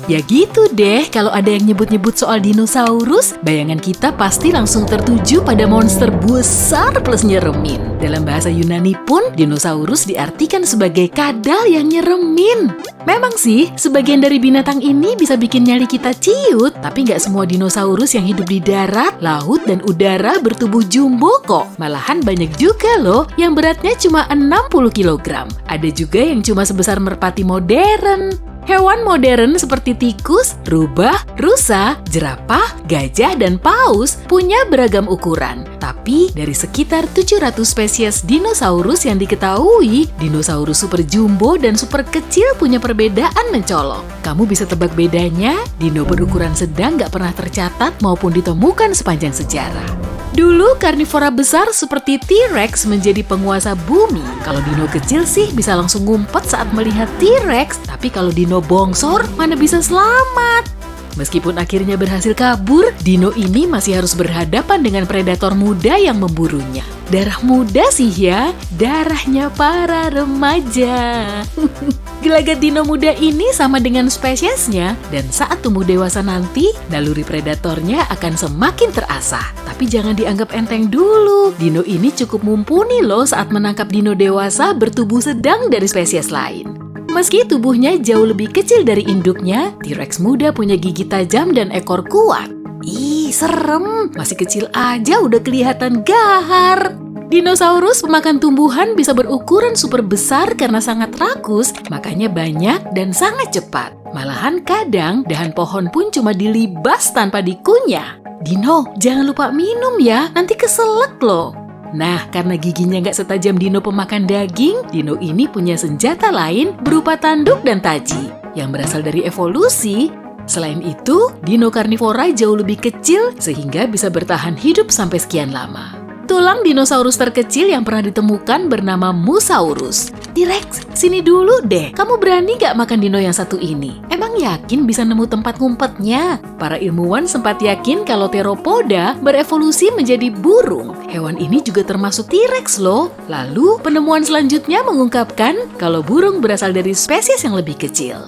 Ya gitu deh, kalau ada yang nyebut-nyebut soal dinosaurus, bayangan kita pasti langsung tertuju pada monster besar plus nyeremin. Dalam bahasa Yunani pun, dinosaurus diartikan sebagai kadal yang nyeremin. Memang sih, sebagian dari binatang ini bisa bikin nyali kita ciut, tapi nggak semua dinosaurus yang hidup di darat, laut, dan udara bertubuh jumbo kok. Malahan banyak juga loh yang beratnya cuma 60 kg. Ada juga yang cuma sebesar merpati modern. Hewan modern seperti tikus, rubah, rusa, jerapah, gajah, dan paus punya beragam ukuran. Tapi dari sekitar 700 spesies dinosaurus yang diketahui, dinosaurus super jumbo dan super kecil punya perbedaan mencolok. Kamu bisa tebak bedanya? Dino berukuran sedang nggak pernah tercatat maupun ditemukan sepanjang sejarah. Dulu karnivora besar seperti T-Rex menjadi penguasa bumi. Kalau dino kecil sih bisa langsung ngumpet saat melihat T-Rex, tapi kalau dino bongsor mana bisa selamat. Meskipun akhirnya berhasil kabur, dino ini masih harus berhadapan dengan predator muda yang memburunya. Darah muda sih ya, darahnya para remaja. Gelagat dino muda ini sama dengan spesiesnya, dan saat tumbuh dewasa nanti, naluri predatornya akan semakin terasah. Tapi jangan dianggap enteng dulu, dino ini cukup mumpuni loh saat menangkap dino dewasa bertubuh sedang dari spesies lain. Meski tubuhnya jauh lebih kecil dari induknya, T-Rex muda punya gigi tajam dan ekor kuat. Ih, serem, masih kecil aja udah kelihatan gahar. Dinosaurus pemakan tumbuhan bisa berukuran super besar karena sangat rakus, makanya banyak dan sangat cepat. Malahan kadang dahan pohon pun cuma dilibas tanpa dikunyah. Dino, jangan lupa minum ya, nanti keselak loh. Nah, karena giginya nggak setajam dino pemakan daging, dino ini punya senjata lain berupa tanduk dan taji yang berasal dari evolusi. Selain itu, dino karnivora jauh lebih kecil sehingga bisa bertahan hidup sampai sekian lama. Tulang dinosaurus terkecil yang pernah ditemukan bernama Mosaurus. T-Rex, sini dulu deh. Kamu berani nggak makan dino yang satu ini? Emang yakin bisa nemu tempat ngumpetnya? Para ilmuwan sempat yakin kalau Theropoda berevolusi menjadi burung. Hewan ini juga termasuk T-Rex loh. Lalu, penemuan selanjutnya mengungkapkan kalau burung berasal dari spesies yang lebih kecil.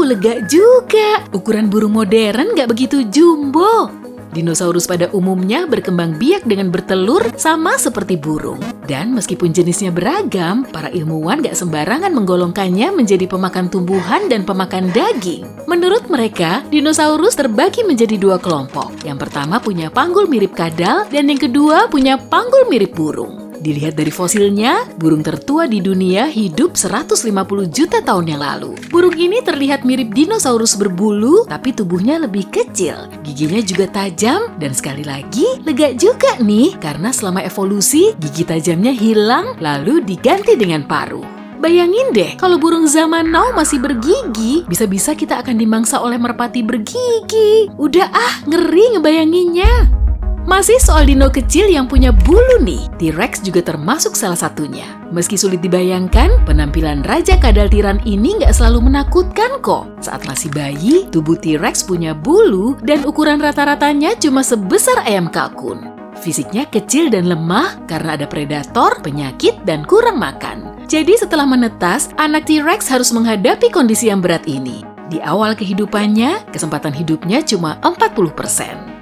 Lega juga. Ukuran burung modern nggak begitu jumbo. Dinosaurus pada umumnya berkembang biak dengan bertelur sama seperti burung. Dan meskipun jenisnya beragam, para ilmuwan gak sembarangan menggolongkannya menjadi pemakan tumbuhan dan pemakan daging. Menurut mereka, dinosaurus terbagi menjadi dua kelompok. Yang pertama punya panggul mirip kadal, dan yang kedua punya panggul mirip burung. Dilihat dari fosilnya, burung tertua di dunia hidup 150 juta tahun yang lalu. Burung ini terlihat mirip dinosaurus berbulu, tapi tubuhnya lebih kecil. Giginya juga tajam, dan sekali lagi, lega juga nih, karena selama evolusi, gigi tajamnya hilang, lalu diganti dengan paruh. Bayangin deh, kalau burung zaman now masih bergigi, bisa-bisa kita akan dimangsa oleh merpati bergigi. Udah ngeri ngebayanginnya. Masih soal dino kecil yang punya bulu nih, T-Rex juga termasuk salah satunya. Meski sulit dibayangkan, penampilan Raja Kadal Tiran ini nggak selalu menakutkan kok. Saat masih bayi, tubuh T-Rex punya bulu dan ukuran rata-ratanya cuma sebesar ayam kalkun. Fisiknya kecil dan lemah karena ada predator, penyakit, dan kurang makan. Jadi setelah menetas, anak T-Rex harus menghadapi kondisi yang berat ini. Di awal kehidupannya, kesempatan hidupnya cuma 40%.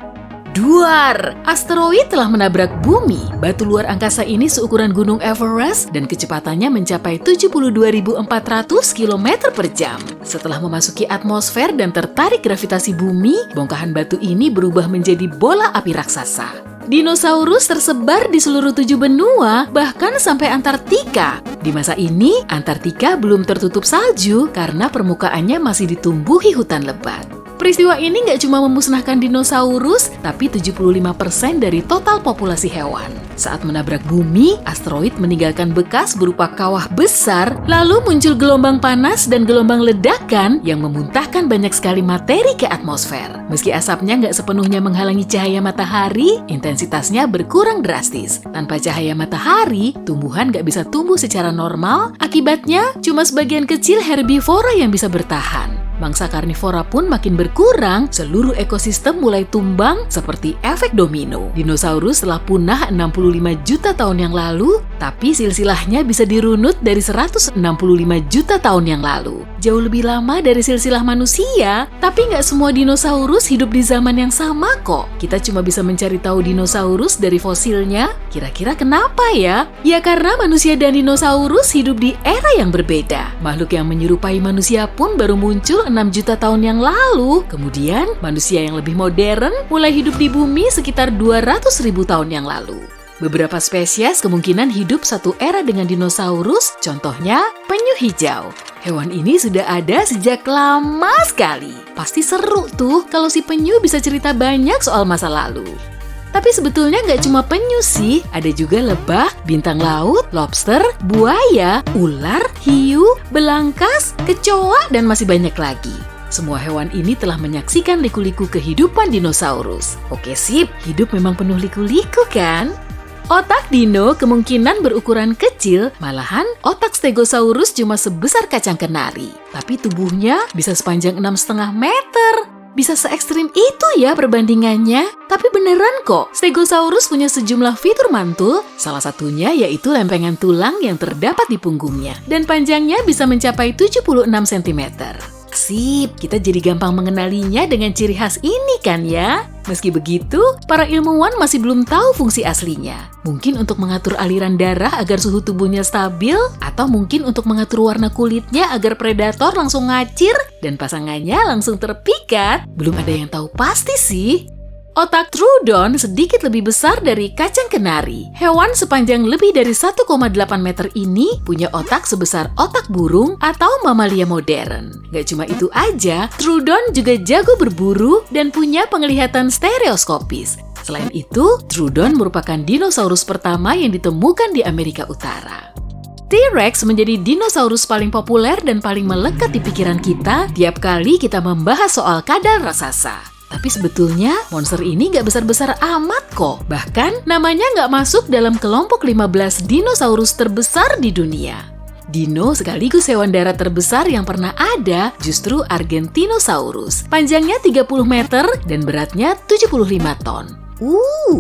Duar! Asteroid telah menabrak bumi. Batu luar angkasa ini seukuran gunung Everest dan kecepatannya mencapai 72.400 km per jam. Setelah memasuki atmosfer dan tertarik gravitasi bumi, bongkahan batu ini berubah menjadi bola api raksasa. Dinosaurus tersebar di seluruh 7 benua, bahkan sampai Antartika. Di masa ini, Antartika belum tertutup salju karena permukaannya masih ditumbuhi hutan lebat. Peristiwa ini nggak cuma memusnahkan dinosaurus, tapi 75% dari total populasi hewan. Saat menabrak bumi, asteroid meninggalkan bekas berupa kawah besar, lalu muncul gelombang panas dan gelombang ledakan yang memuntahkan banyak sekali materi ke atmosfer. Meski asapnya nggak sepenuhnya menghalangi cahaya matahari, intensitasnya berkurang drastis. Tanpa cahaya matahari, tumbuhan nggak bisa tumbuh secara normal, akibatnya cuma sebagian kecil herbivora yang bisa bertahan. Mangsa karnivora pun makin berkurang, seluruh ekosistem mulai tumbang seperti efek domino. Dinosaurus telah punah 65 juta tahun yang lalu, tapi silsilahnya bisa dirunut dari 165 juta tahun yang lalu. Jauh lebih lama dari silsilah manusia, tapi nggak semua dinosaurus hidup di zaman yang sama kok. Kita cuma bisa mencari tahu dinosaurus dari fosilnya. Kira-kira kenapa ya? Ya karena manusia dan dinosaurus hidup di era yang berbeda. Makhluk yang menyerupai manusia pun baru muncul 6 juta tahun yang lalu. Kemudian, manusia yang lebih modern mulai hidup di bumi sekitar 200.000 tahun yang lalu. Beberapa spesies kemungkinan hidup satu era dengan dinosaurus, contohnya penyu hijau. Hewan ini sudah ada sejak lama sekali. Pasti seru tuh kalau si penyu bisa cerita banyak soal masa lalu. Tapi sebetulnya nggak cuma penyu sih, ada juga lebah, bintang laut, lobster, buaya, ular, hiu, belangkas, kecoa, dan masih banyak lagi. Semua hewan ini telah menyaksikan liku-liku kehidupan dinosaurus. Oke sip, hidup memang penuh liku-liku kan? Otak dino kemungkinan berukuran kecil, malahan otak Stegosaurus cuma sebesar kacang kenari. Tapi tubuhnya bisa sepanjang 6,5 meter. Bisa se-ekstrim itu ya perbandingannya. Tapi beneran kok, Stegosaurus punya sejumlah fitur mantul, salah satunya yaitu lempengan tulang yang terdapat di punggungnya. Dan panjangnya bisa mencapai 76 cm. Sip, kita jadi gampang mengenalinya dengan ciri khas ini kan ya? Meski begitu, para ilmuwan masih belum tahu fungsi aslinya. Mungkin untuk mengatur aliran darah agar suhu tubuhnya stabil, atau mungkin untuk mengatur warna kulitnya agar predator langsung ngacir dan pasangannya langsung terpikat. Belum ada yang tahu pasti sih. Otak Troodon sedikit lebih besar dari kacang kenari. Hewan sepanjang lebih dari 1,8 meter ini punya otak sebesar otak burung atau mamalia modern. Gak cuma itu aja, Troodon juga jago berburu dan punya penglihatan stereoskopis. Selain itu, Troodon merupakan dinosaurus pertama yang ditemukan di Amerika Utara. T-Rex menjadi dinosaurus paling populer dan paling melekat di pikiran kita tiap kali kita membahas soal kadal raksasa. Tapi sebetulnya monster ini nggak besar-besar amat kok. Bahkan namanya nggak masuk dalam kelompok 15 dinosaurus terbesar di dunia. Dino sekaligus hewan darat terbesar yang pernah ada justru Argentinosaurus. Panjangnya 30 meter dan beratnya 75 ton.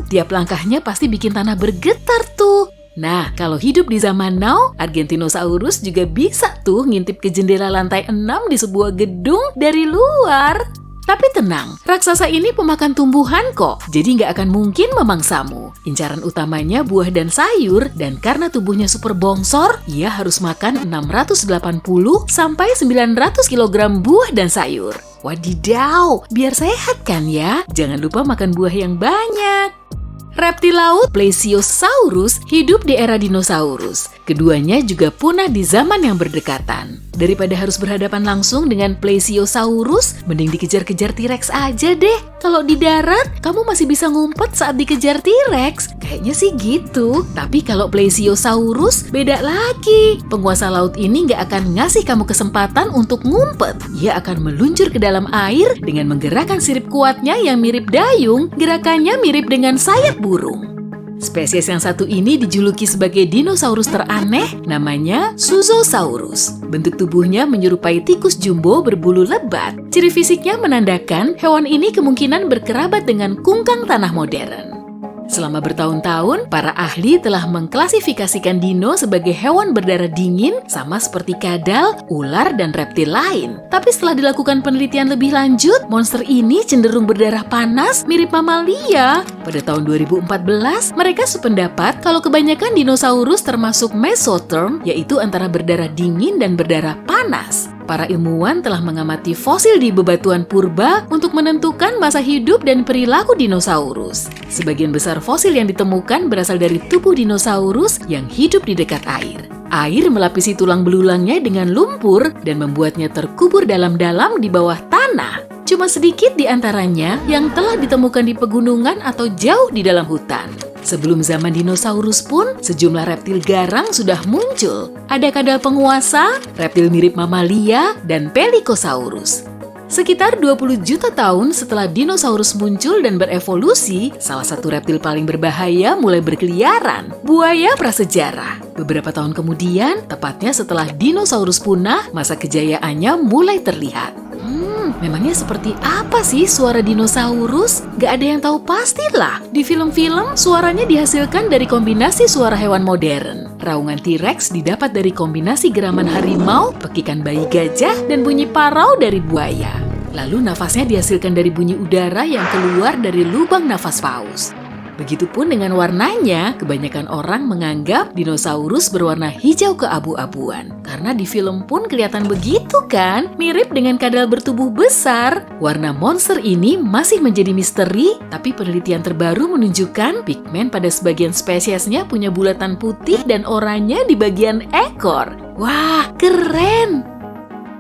Tiap langkahnya pasti bikin tanah bergetar tuh. Nah, kalau hidup di zaman now, Argentinosaurus juga bisa tuh ngintip ke jendela lantai 6 di sebuah gedung dari luar. Tapi tenang, raksasa ini pemakan tumbuhan kok, jadi nggak akan mungkin memangsamu. Incaran utamanya buah dan sayur, dan karena tubuhnya super bongsor, ia harus makan 680 sampai 900 kg buah dan sayur. Wadidaw, biar sehat kan ya? Jangan lupa makan buah yang banyak. Reptil laut Plesiosaurus hidup di era dinosaurus. Keduanya juga punah di zaman yang berdekatan. Daripada harus berhadapan langsung dengan Plesiosaurus, mending dikejar-kejar T-Rex aja deh. Kalau di darat, kamu masih bisa ngumpet saat dikejar T-Rex. Kayaknya sih gitu. Tapi kalau Plesiosaurus, beda lagi. Penguasa laut ini nggak akan ngasih kamu kesempatan untuk ngumpet. Ia akan meluncur ke dalam air dengan menggerakkan sirip kuatnya yang mirip dayung. Gerakannya mirip dengan sayap burung. Spesies yang satu ini dijuluki sebagai dinosaurus teraneh, namanya Suzosaurus. Bentuk tubuhnya menyerupai tikus jumbo berbulu lebat. Ciri fisiknya menandakan hewan ini kemungkinan berkerabat dengan kungkang tanah modern. Selama bertahun-tahun, para ahli telah mengklasifikasikan dino sebagai hewan berdarah dingin sama seperti kadal, ular, dan reptil lain. Tapi setelah dilakukan penelitian lebih lanjut, monster ini cenderung berdarah panas mirip mamalia. Pada tahun 2014, mereka sependapat kalau kebanyakan dinosaurus termasuk mesotherm, yaitu antara berdarah dingin dan berdarah panas. Para ilmuwan telah mengamati fosil di bebatuan purba untuk menentukan masa hidup dan perilaku dinosaurus. Sebagian besar fosil yang ditemukan berasal dari tubuh dinosaurus yang hidup di dekat air. Air melapisi tulang belulangnya dengan lumpur dan membuatnya terkubur dalam-dalam di bawah tanah. Cuma sedikit di antaranya yang telah ditemukan di pegunungan atau jauh di dalam hutan. Sebelum zaman dinosaurus pun, sejumlah reptil garang sudah muncul. Ada kadal penguasa, reptil mirip mamalia, dan Pelycosaurus. Sekitar 20 juta tahun setelah dinosaurus muncul dan berevolusi, salah satu reptil paling berbahaya mulai berkeliaran, buaya prasejarah. Beberapa tahun kemudian, tepatnya setelah dinosaurus punah, masa kejayaannya mulai terlihat. Memangnya seperti apa sih suara dinosaurus? Gak ada yang tahu pastilah. Di film-film, suaranya dihasilkan dari kombinasi suara hewan modern. Raungan T-Rex didapat dari kombinasi geraman harimau, pekikan bayi gajah, dan bunyi parau dari buaya. Lalu nafasnya dihasilkan dari bunyi udara yang keluar dari lubang nafas paus. Begitupun dengan warnanya, kebanyakan orang menganggap dinosaurus berwarna hijau keabu-abuan. Karena di film pun kelihatan begitu kan, mirip dengan kadal bertubuh besar. Warna monster ini masih menjadi misteri, tapi penelitian terbaru menunjukkan pigmen pada sebagian spesiesnya punya bulatan putih dan oranye di bagian ekor. Wah, keren!